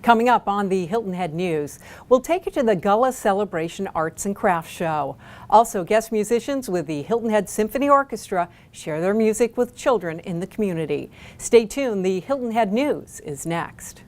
Coming up on the Hilton Head News, we'll take you to the Gullah Celebration Arts and Crafts Show. Also, guest musicians with the Hilton Head Symphony Orchestra share their music with children in the community. Stay tuned, the Hilton Head News is next.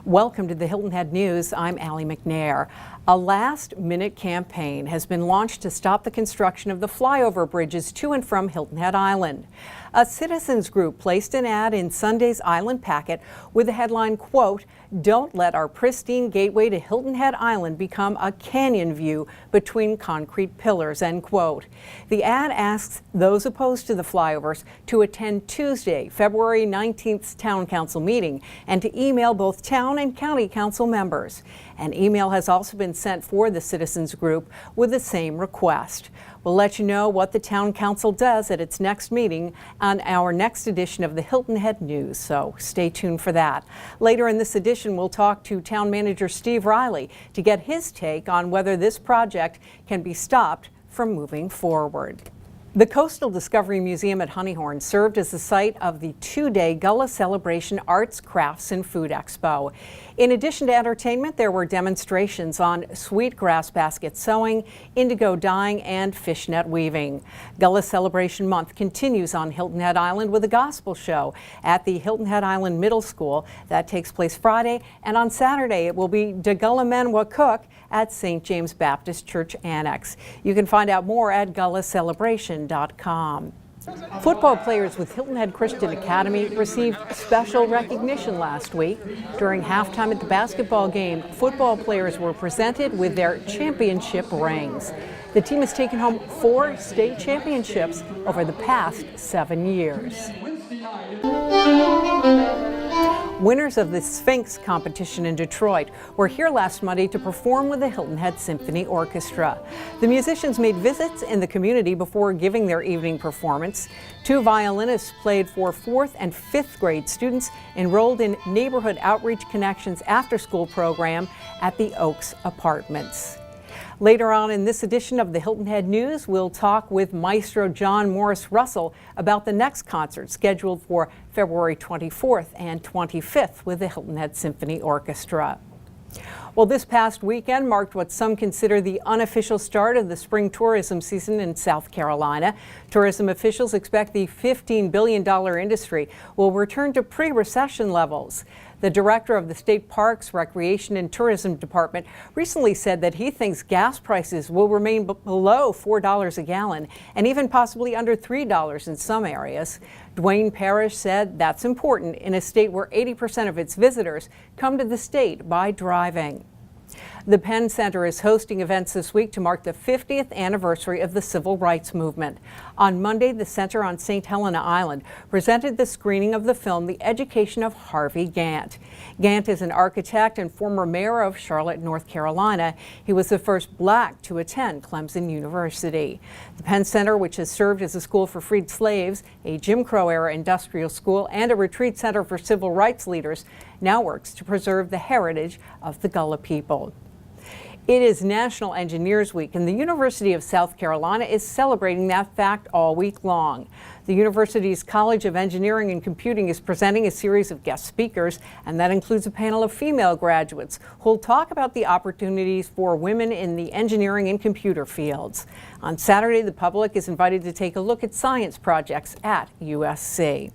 Welcome to the Hilton Head News. I'm Allie McNair. A last-minute campaign has been launched to stop the construction of the flyover bridges to and from Hilton Head Island. A citizens group placed an ad in Sunday's Island Packet with the headline, quote, "Don't let our pristine gateway to Hilton Head Island become a canyon view between concrete pillars," end quote. The ad asks those opposed to the flyovers to attend Tuesday, February 19th Town Council meeting and to email both Town and County Council members. An email has also been sent for the citizens group with the same request. We'll let you know what the Town Council does at its next meeting on our next edition of the Hilton Head News, so stay tuned for that. Later in this edition, we'll talk to Town Manager Steve Riley to get his take on whether this project can be stopped from moving forward. The Coastal Discovery Museum at Honeyhorn served as the site of the two-day Gullah Celebration Arts, Crafts, and Food Expo. In addition to entertainment, there were demonstrations on sweetgrass basket sewing, indigo dyeing, and fishnet weaving. Gullah Celebration Month continues on Hilton Head Island with a gospel show at the Hilton Head Island Middle School. That takes place Friday, and on Saturday it will be De Gullah Men Wa Cook at St. James Baptist Church Annex. You can find out more at gullahcelebration.com. Football players with Hilton Head Christian Academy received special recognition last week. During halftime at the basketball game, football players were presented with their championship rings. The team has taken home 4 state championships over the past 7 years. Winners of the Sphinx competition in Detroit were here last Monday to perform with the Hilton Head Symphony Orchestra. The musicians made visits in the community before giving their evening performance. 2 violinists played for 4th and 5th grade students enrolled in Neighborhood Outreach Connections after-school program at the Oaks Apartments. Later on in this edition of the Hilton Head News, we'll talk with Maestro John Morris Russell about the next concert scheduled for February 24th and 25th with the Hilton Head Symphony Orchestra. Well, this past weekend marked what some consider the unofficial start of the spring tourism season in South Carolina. Tourism officials expect the $15 billion industry will return to pre-recession levels. The director of the State Parks, Recreation and Tourism Department recently said that he thinks gas prices will remain below $4 a gallon and even possibly under $3 in some areas. Dwayne Parrish said that's important in a state where 80% of its visitors come to the state by driving. The Penn Center is hosting events this week to mark the 50th anniversary of the Civil Rights Movement. On Monday, the Center on St. Helena Island presented the screening of the film The Education of Harvey Gantt. Gantt is an architect and former mayor of Charlotte, North Carolina. He was the first black to attend Clemson University. The Penn Center, which has served as a school for freed slaves, a Jim Crow-era industrial school, and a retreat center for civil rights leaders, now works to preserve the heritage of the Gullah people. It is National Engineers Week, and the University of South Carolina is celebrating that fact all week long. The university's College of Engineering and Computing is presenting a series of guest speakers, and that includes a panel of female graduates who will talk about the opportunities for women in the engineering and computer fields. On Saturday, the public is invited to take a look at science projects at USC.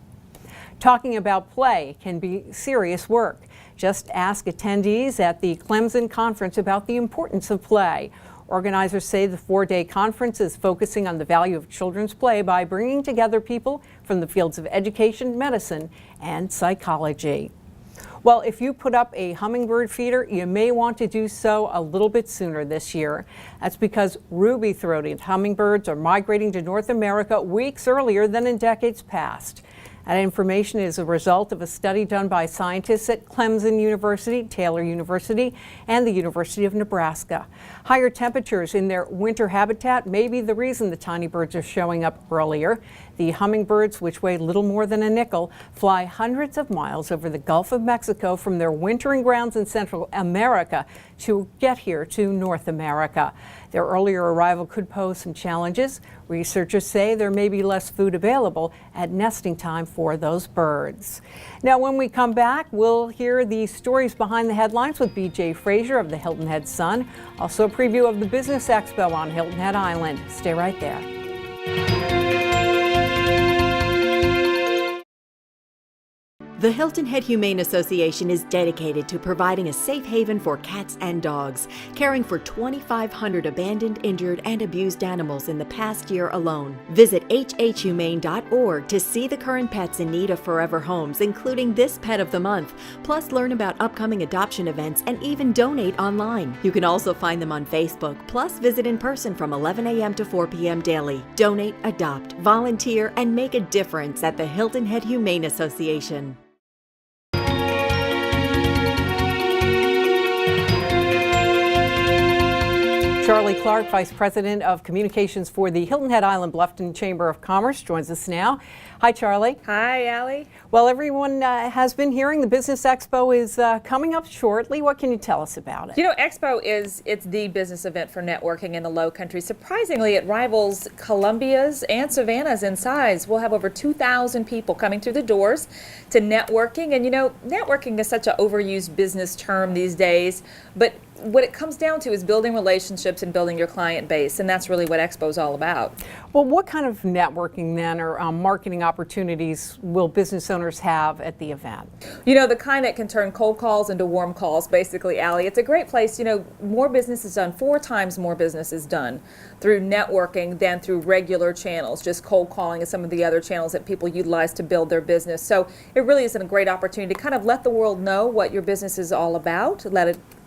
Talking about play can be serious work. Just ask attendees at the Clemson Conference about the importance of play. Organizers say the 4-day conference is focusing on the value of children's play by bringing together people from the fields of education, medicine, and psychology. Well, if you put up a hummingbird feeder, you may want to do so a little bit sooner this year. That's because ruby-throated hummingbirds are migrating to North America weeks earlier than in decades past. That information is a result of a study done by scientists at Clemson University, Taylor University, and the University of Nebraska. Higher temperatures in their winter habitat may be the reason the tiny birds are showing up earlier. The hummingbirds, which weigh little more than a nickel, fly hundreds of miles over the Gulf of Mexico Mexico from their wintering grounds in Central America to get here to North America. Their earlier arrival could pose some challenges. Researchers say there may be less food available at nesting time for those birds. Now, when we come back, we'll hear the stories behind the headlines with BJ Frazier of the Hilton Head Sun. Also a preview of the Business Expo on Hilton Head Island. Stay right there. The Hilton Head Humane Association is dedicated to providing a safe haven for cats and dogs, caring for 2,500 abandoned, injured, and abused animals in the past year alone. Visit WHHI-TV.org to see the current pets in need of forever homes, including this Pet of the Month. Plus, learn about upcoming adoption events and even donate online. You can also find them on Facebook, plus visit in person from 11 a.m. to 4 p.m. daily. Donate, adopt, volunteer, and make a difference at the Hilton Head Humane Association. Charlie Clark, Vice President of Communications for the Hilton Head Island Bluffton Chamber of Commerce, joins us now. Hi, Charlie. Hi, Allie. Well, everyone has been hearing the Business Expo is coming up shortly. What can you tell us about it? You know, Expo it's the business event for networking in the Low Country. Surprisingly, it rivals Columbia's and Savannah's in size. We'll have over 2,000 people coming through the doors to networking. And you know, networking is such an overused business term these days, but what it comes down to is building relationships and building your client base, and that's really what Expo is all about. Well, what kind of networking then or marketing opportunities will business owners have at the event? You know, the kind that can turn cold calls into warm calls, basically, Allie. It's a great place. You know, more business is done, 4 times more business is done through networking than through regular channels. Just cold calling is some of the other channels that people utilize to build their business. So it really is a great opportunity to kind of let the world know what your business is all about,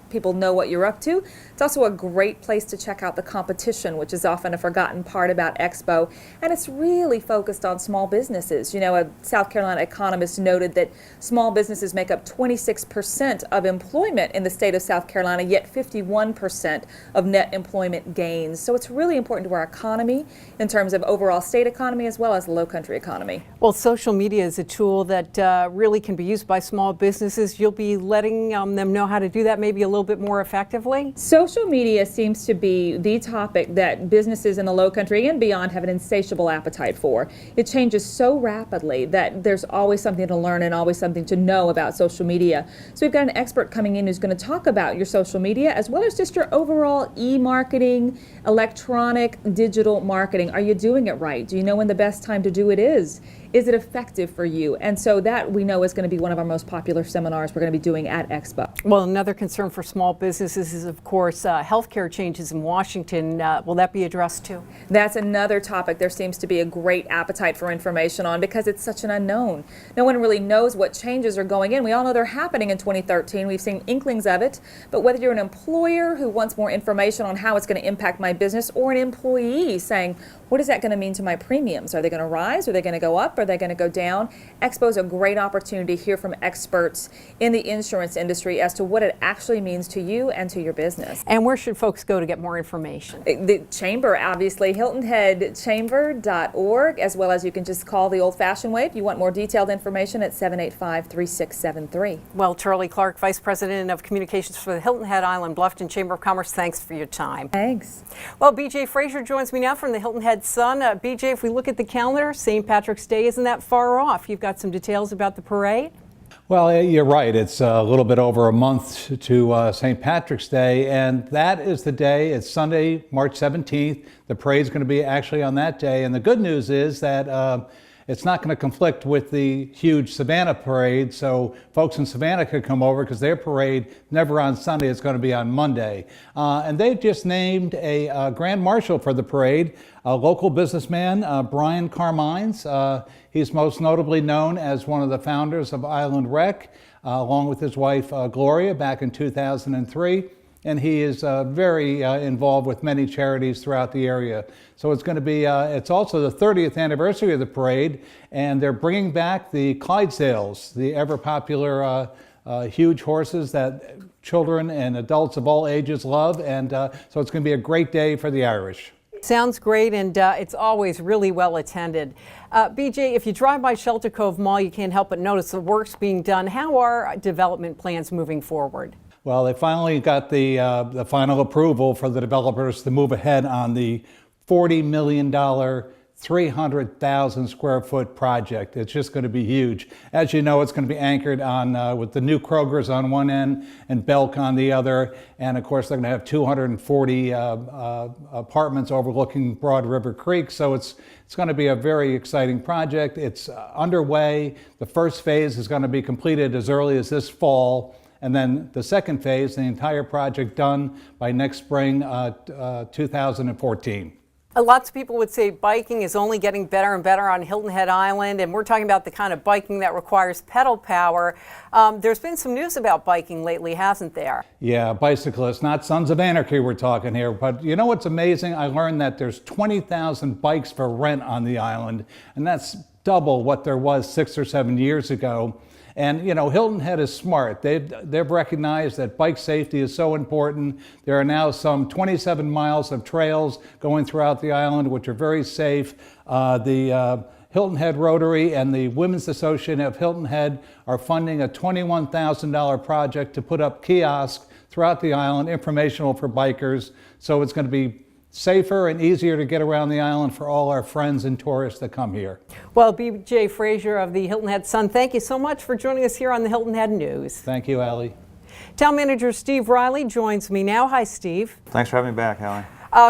people know what you're up to. It's also a great place to check out the competition, which is often a forgotten part about Expo, and it's really focused on small businesses. You know, a South Carolina economist noted that small businesses make up 26% of employment in the state of South Carolina, yet 51% of net employment gains. So it's really important to our economy in terms of overall state economy as well as the Low Country economy. Well, social media is a tool that really can be used by small businesses. You'll be letting them know how to do that maybe a little bit more effectively? Social media seems to be the topic that businesses in the Low Country and beyond have an insatiable appetite for. It changes so rapidly that there's always something to learn and always something to know about social media. So we've got an expert coming in who's going to talk about your social media as well as just your overall e-marketing, electronic, digital marketing. Are you doing it right? Do you know when the best time to do it is? Is it effective for you? And so that we know is going to be one of our most popular seminars we're going to be doing at Expo. Well, another concern for small businesses is, of course, healthcare changes in Washington. Will that be addressed too? That's another topic there seems to be a great appetite for information on because it's such an unknown. No one really knows what changes are going in. We all know they're happening in 2013. We've seen inklings of it. But whether you're an employer who wants more information on how it's going to impact my business or an employee saying, what is that going to mean to my premiums? Are they going to rise? Are they going to go up? Are they going to go down? Expo is a great opportunity to hear from experts in the insurance industry as to what it actually means to you and to your business. And where should folks go to get more information? The chamber, obviously, HiltonHeadChamber.org, as well as you can just call the old-fashioned way if you want more detailed information at 785-3673. Well, Charlie Clark, Vice President of Communications for the Hilton Head Island Bluffton Chamber of Commerce, thanks for your time. Thanks. Well, BJ Frazier joins me now from the Hilton Head Sun. BJ, if we look at the calendar, St. Patrick's Day isn't that far off. You've got some details about the parade? Well, you're right. It's a little bit over a month to St. Patrick's Day, and that is the day. It's Sunday, March 17th. The parade's going to be actually on that day, and the good news is that it's not going to conflict with the huge Savannah parade, so folks in Savannah could come over because their parade never on Sunday, it's going to be on Monday. And they've just named a grand marshal for the parade, a local businessman, Brian Carmines. He's most notably known as one of the founders of Island Rec, along with his wife Gloria back in 2003. And he is very involved with many charities throughout the area. So it's going to be, it's also the 30th anniversary of the parade, and they're bringing back the Clydesdales, the ever popular huge horses that children and adults of all ages love. And so it's going to be a great day for the Irish. Sounds great, and it's always really well attended. BJ, if you drive by Shelter Cove Mall, you can't help but notice the work's being done. How are development plans moving forward? Well, they finally got the final approval for the developers to move ahead on the $40 million, 300,000 square foot project. It's just going to be huge. As you know, it's going to be anchored on with the new Kroger's on one end and Belk on the other. And of course, they're going to have 240 apartments overlooking Broad River Creek. So it's going to be a very exciting project. It's underway. The first phase is going to be completed as early as this fall. And then the second phase, the entire project done by next spring, 2014. Lots of people would say biking is only getting better and better on Hilton Head Island, and we're talking about the kind of biking that requires pedal power. There's been some news about biking lately, hasn't there? Yeah, bicyclists, not Sons of Anarchy we're talking here, but you know what's amazing? I learned that there's 20,000 bikes for rent on the island, and that's double what there was 6 or 7 years ago. And you know, Hilton Head is smart. They've recognized that bike safety is so important. There are now some 27 miles of trails going throughout the island, which are very safe. The Hilton Head Rotary and the Women's Association of Hilton Head are funding a $21,000 project to put up kiosks throughout the island, informational for bikers. So it's going to be safer and easier to get around the island for all our friends and tourists that come here. Well, BJ Frazier of the Hilton Head Sun, thank you so much for joining us here on the Hilton Head News. Thank you, Allie. Town Manager Steve Riley joins me now. Hi, Steve. Thanks for having me back, Allie.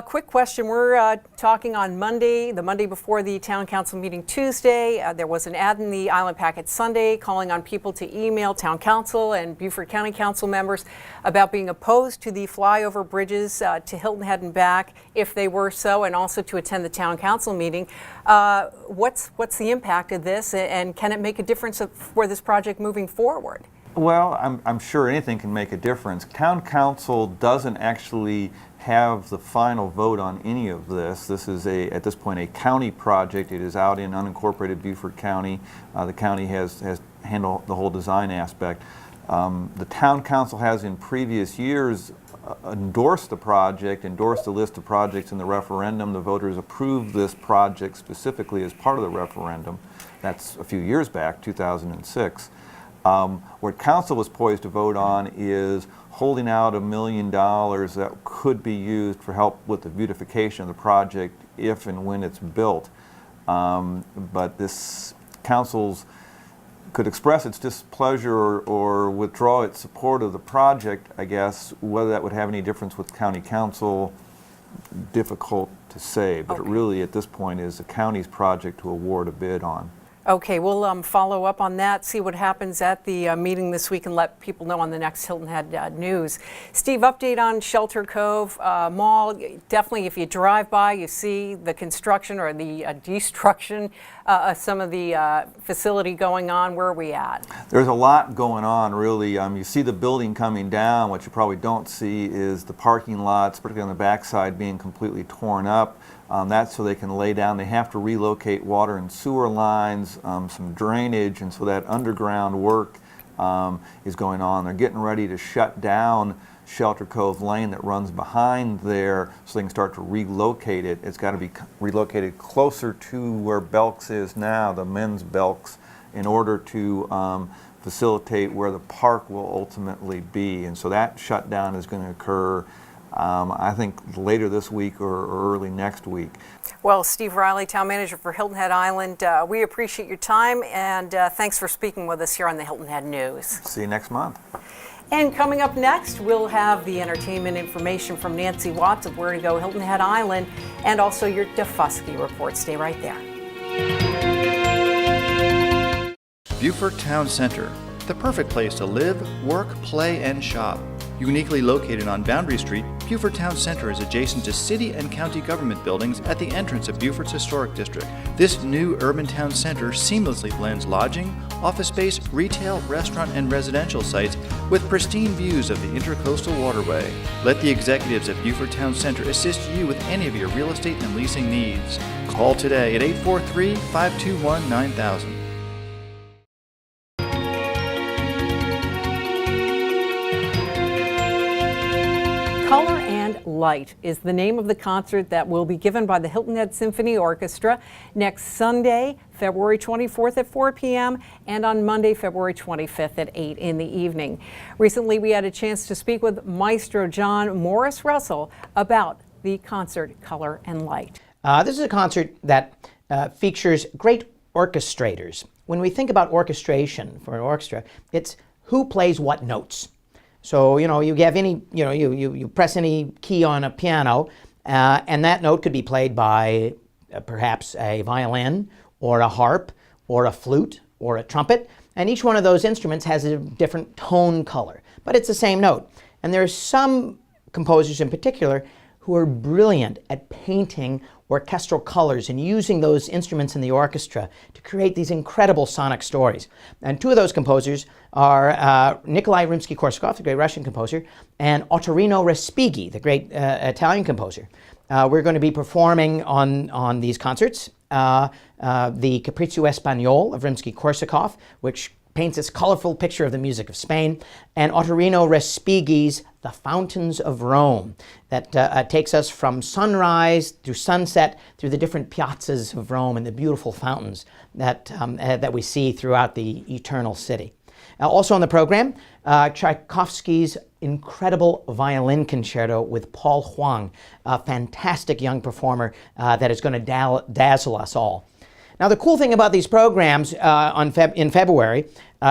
Quick question. We're talking on Monday, the Monday before the Town Council meeting Tuesday. There was an ad in the Island Packet Sunday calling on people to email Town Council and Beaufort County Council members about being opposed to the flyover bridges to Hilton Head and back if they were so, and also to attend the Town Council meeting. What's the impact of this, and can it make a difference for this project moving forward? Well, I'm sure anything can make a difference. Town Council doesn't actually have the final vote on any of this. This is at this point a county project. It is out in unincorporated Beaufort County. The county has handled the whole design aspect. The Town Council has in previous years endorsed the project, endorsed the list of projects in the referendum. The voters approved this project specifically as part of the referendum. That's a few years back, 2006. What Council was poised to vote on is holding out $1 million that could be used for help with the beautification of the project if and when it's built. But this Council's could express its displeasure or withdraw its support of the project, I guess. Whether that would have any difference with County Council, difficult to say, but it really at this point is the county's project to award a bid on. Okay, we'll follow up on that, see what happens at the meeting this week, and let people know on the next Hilton Head News. Steve, update on Shelter Cove Mall. Definitely, if you drive by, you see the construction or the destruction of some of the facility going on. Where are we at? There's a lot going on, really. You see the building coming down. What you probably don't see is the parking lots, particularly on the backside, being completely torn up. That's so they can lay down. They have to relocate water and sewer lines, some drainage, and so that underground work is going on. They're getting ready to shut down Shelter Cove Lane that runs behind there so they can start to relocate it. It's got to be relocated closer to where Belk's is now, the men's Belk's, in order to facilitate where the park will ultimately be. And so that shutdown is going to occur I think later this week or early next week. Well, Steve Riley, Town Manager for Hilton Head Island, we appreciate your time, and thanks for speaking with us here on the Hilton Head News. See you next month. And coming up next, we'll have the entertainment information from Nancy Watts of Where to Go Hilton Head Island, and also your Defusky report. Stay right there. Beaufort Town Center, the perfect place to live, work, play, and shop. Uniquely located on Boundary Street, Beaufort Town Center is adjacent to city and county government buildings at the entrance of Beaufort's Historic District. This new urban town center seamlessly blends lodging, office space, retail, restaurant, and residential sites with pristine views of the Intercoastal Waterway. Let the executives at Beaufort Town Center assist you with any of your real estate and leasing needs. Call today at 843-521-9000. Color and Light is the name of the concert that will be given by the Hilton Head Symphony Orchestra next Sunday, February 24th at 4 p.m. and on Monday, February 25th at 8 in the evening. Recently, we had a chance to speak with Maestro John Morris Russell about the concert Color and Light. This is a concert that features great orchestrators. When we think about orchestration for an orchestra, it's who plays what notes. So, you have any, you press any key on a piano, and that note could be played by perhaps a violin, or a harp, or a flute, or a trumpet, and each one of those instruments has a different tone color, but it's the same note. And there are some composers in particular who are brilliant at painting orchestral colors and using those instruments in the orchestra to create these incredible sonic stories. And two of those composers are Nikolai Rimsky-Korsakov, the great Russian composer, and Ottorino Respighi, the great Italian composer. We're going to be performing on these concerts the Capriccio Espagnol of Rimsky-Korsakov, which paints this colorful picture of the music of Spain, and Ottorino Respighi's The Fountains of Rome, that takes us from sunrise through sunset through the different piazzas of Rome and the beautiful fountains that we see throughout the eternal city. Also on the program, Tchaikovsky's incredible violin concerto with Paul Huang, a fantastic young performer that is going to dazzle us all. Now, the cool thing about these programs in February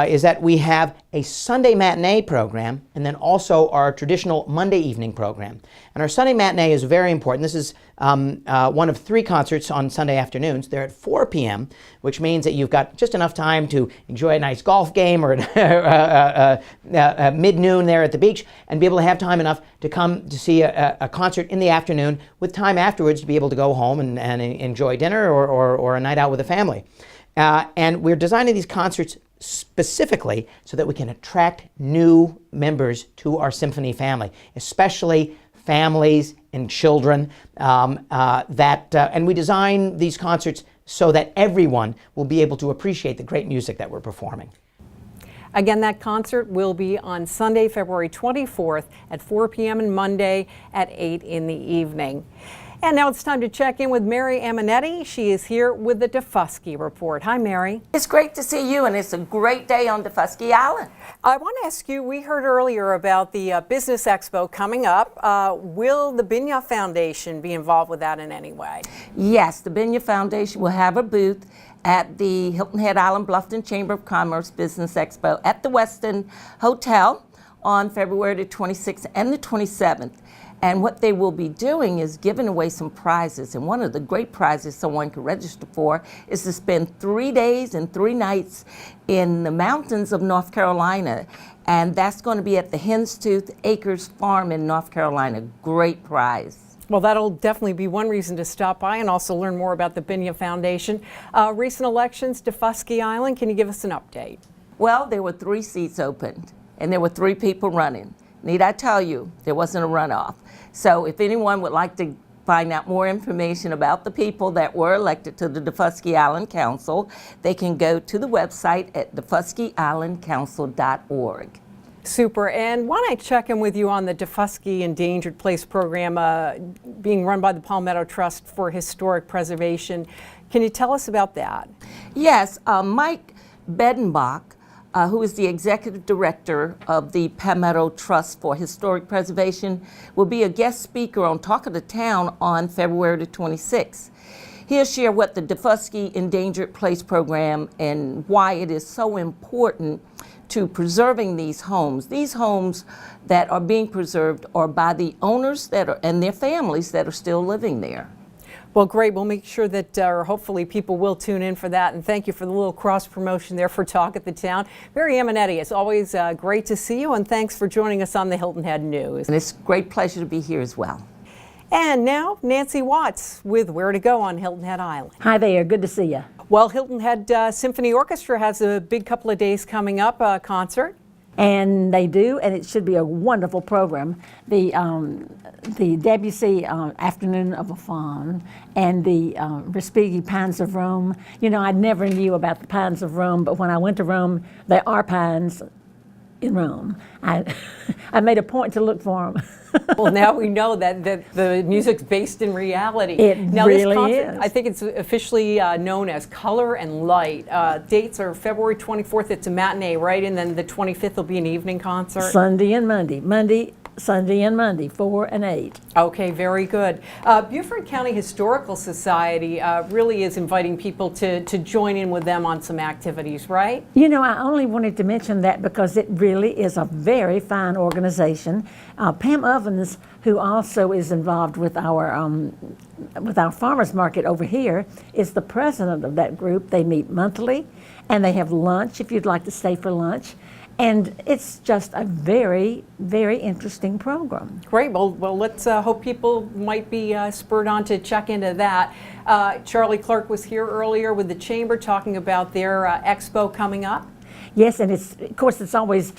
is that we have a Sunday matinee program and then also our traditional Monday evening program. And our Sunday matinee is very important. This is one of 3 concerts on Sunday afternoons. They're at 4 p.m., which means that you've got just enough time to enjoy a nice golf game or mid-noon there at the beach and be able to have time enough to come to see a concert in the afternoon with time afterwards to be able to go home and enjoy dinner or a night out with the family. And we're designing these concerts specifically so that we can attract new members to our symphony family, especially families and children, and we design these concerts so that everyone will be able to appreciate the great music that we're performing. Again, that concert will be on Sunday, February 24th at 4 p.m. and Monday at 8 in the evening. And now it's time to check in with Mary Amanetti. She is here with the Defusky Report. Hi, Mary. It's great to see you, and it's a great day on Defusky Island. I want to ask you, we heard earlier about the Business Expo coming up. Will the Binya Foundation be involved with that in any way? Yes, the Binya Foundation will have a booth at the Hilton Head Island Bluffton Chamber of Commerce Business Expo at the Westin Hotel on February the 26th and the 27th. And what they will be doing is giving away some prizes. And one of the great prizes someone can register for is to spend 3 days and 3 nights in the mountains of North Carolina. And that's going to be at the Henstooth Acres Farm in North Carolina. Great prize. Well, that'll definitely be one reason to stop by and also learn more about the Binya Foundation. Recent elections, Defusky Island, can you give us an update? Well, there were 3 seats opened, and there were 3 people running. Need I tell you, there wasn't a runoff. So if anyone would like to find out more information about the people that were elected to the Defusky Island Council, they can go to the website at defuskyislandcouncil.org. Super. And why don't I check in with you on the Defusky Endangered Place program being run by the Palmetto Trust for Historic Preservation. Can you tell us about that? Yes, Mike Bedenbach, who is the executive director of the Palmetto Trust for Historic Preservation, will be a guest speaker on Talk of the Town on February the 26th. He'll share what the Defusky Endangered Place program and why it is so important to preserving these homes. These homes that are being preserved are by the owners and their families that are still living there. Well, great. We'll make sure that hopefully people will tune in for that. And thank you for the little cross promotion there for Talk at the Town. Mary Amanetti, it's always great to see you, and thanks for joining us on the Hilton Head News. And it's a great pleasure to be here as well. And now Nancy Watts with Where to Go on Hilton Head Island. Hi there, good to see you. Well, Hilton Head Symphony Orchestra has a big couple of days coming up, concert. And they do, and it should be a wonderful program. The Debussy Afternoon of a Faun and the Respighi Pines of Rome. You know, I never knew about the Pines of Rome, but when I went to Rome, there are pines in Rome. I made a point to look for them. Well, now we know that the music's based in reality. It now, really this concert, is. I think it's officially known as Color and Light. Dates are February 24th. It's a matinee, right? And then the 25th will be an evening concert. Sunday and Monday. Sunday and Monday, 4 and 8. Okay, very good. Beaufort County Historical Society really is inviting people to join in with them on some activities, right? You know, I only wanted to mention that because it really is a very fine organization. Pam Ovens, who also is involved with our farmers market over here, is the president of that group. They meet monthly, and they have lunch if you'd like to stay for lunch. And it's just a very, very interesting program. Great. Well, let's hope people might be spurred on to check into that. Charlie Clark was here earlier with the Chamber talking about their Expo coming up. Yes, and of course it's always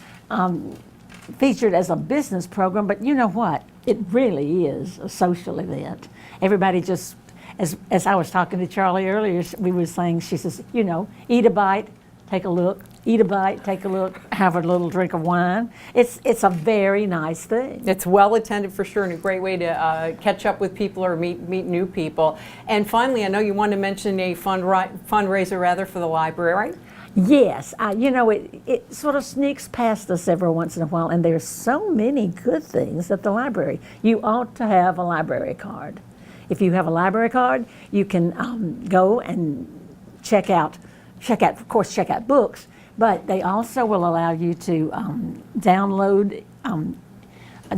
featured as a business program, but you know what? It really is a social event. Everybody just, as I was talking to Charlie earlier, we were saying, she says, you know, eat a bite, take a look. Eat a bite, take a look, have a little drink of wine. It's a very nice thing. It's well attended for sure, and a great way to catch up with people or meet new people. And finally, I know you wanted to mention a fundraiser for the library. Yes, you know, it sort of sneaks past us every once in a while, and there's so many good things at the library. You ought to have a library card. If you have a library card, you can go and check out books. But they also will allow you to download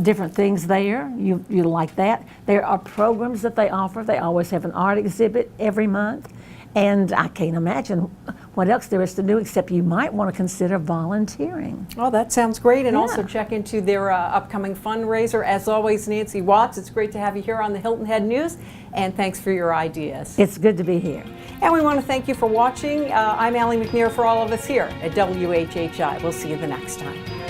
different things there. You like that. There are programs that they offer. They always have an art exhibit every month. And I can't imagine what else there is to do except you might want to consider volunteering. Oh, that sounds great. And Yeah. also check into their upcoming fundraiser. As always, Nancy Watts, it's great to have you here on the Hilton Head News. And thanks for your ideas. It's good to be here. And we want to thank you for watching. I'm Allie McNair for all of us here at WHHI. We'll see you the next time.